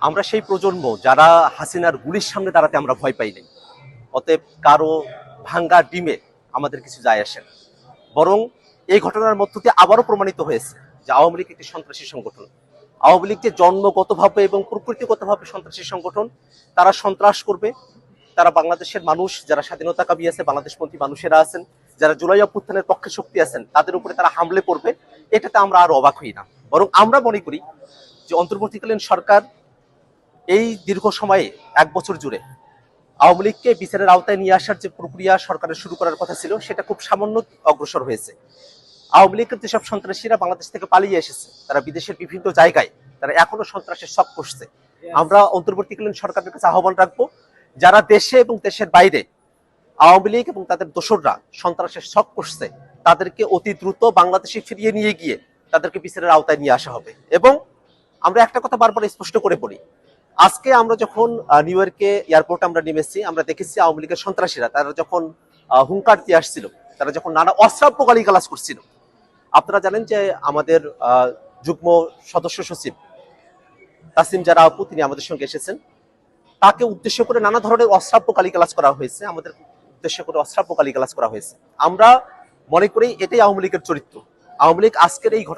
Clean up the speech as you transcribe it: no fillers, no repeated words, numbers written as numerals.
আমরা সেই প্রজন্ম যারা হাসিনার গুলির সামনে দাঁড়াতে আমরা ভয় পাই নাই। অতএব কারো ভাঙ্গা ডিমে আমাদের কিছু যায় আসে না। বরং এই ঘটনার মধ্য দিয়ে আবারও প্রমাণিত হয়েছে যে আওয়ামী লীগ একটি সন্ত্রাসী সংগঠন। আওয়ামী লীগ যে জন্মগতভাবে এবং প্রকৃতিগতভাবে সন্ত্রাসী সংগঠন, তারা সন্ত্রাস করবে। তারা বাংলাদেশের মানুষ যারা স্বাধীনতাকামী আছে, বাংলাদেশপন্থী মানুষেরা আছেন, যারা জুলাই অভ্যুত্থানের পক্ষে শক্তি আছেন, তাদের উপরে তারা হামলে করবে। এটাতে আমরা আর অবাক হই না। বরং আমরা মনে করি যে অন্তর্বর্তীকালীন সরকার এই দীর্ঘ সময়ে 1 বছর জুড়ে আওয়ামী লীগকে বিচারের আওতায় নিয়ে আসার যে প্রক্রিয়া সরকারের শুরু করার কথা ছিল, সেটা খুব সামান্য অগ্রসর হয়েছে। আওয়ামী লীগের যেসব সন্ত্রাসীরা বাংলাদেশ থেকে পালিয়ে এসেছে, তারা বিদেশের বিভিন্ন জায়গায় তারা এখনো সন্ত্রাসের শখ করছে। আমরা অন্তর্বর্তীকালীন সরকারের কাছে আহ্বান রাখবো, যারা দেশে এবং দেশের বাইরে আওয়ামী লীগ এবং তাদের দোসররা সন্ত্রাসের শখ করছে, তাদেরকে অতি দ্রুত বাংলাদেশে ফিরিয়ে নিয়ে গিয়ে তাদেরকে বিচারের আওতায় নিয়ে আসা হবে। এবং আমরা একটা কথা বারবার স্পষ্ট করে বলি, আজকে আমরা যখন নিউ ইয়র্কে এয়ারপোর্টে আমরা নেমেছি, আমরা দেখেছি আওয়ামী লীগের সন্ত্রাসীরা তারা যখন হুঙ্কার দিয়ে আসছিল, তারা যখন নানা অশ্রাব্য গালিগালাজ করছিল। আপনারা জানেন যে আমাদের যুগ্ম সদস্য সচিব তাসিম জারা আপু, তিনি আমাদের সঙ্গে এসেছেন। তাকে উদ্দেশ্য করে নানা ধরনের অশ্রাব্য গালিগালাজ করা হয়েছে, আমাদের উদ্দেশ্য করে অশ্রাব্য গালিগালাজ করা হয়েছে। আমরা মনে করি এটাই আওয়ামী লীগের চরিত্র। আওয়ামী লীগ আজকের এই ঘটনা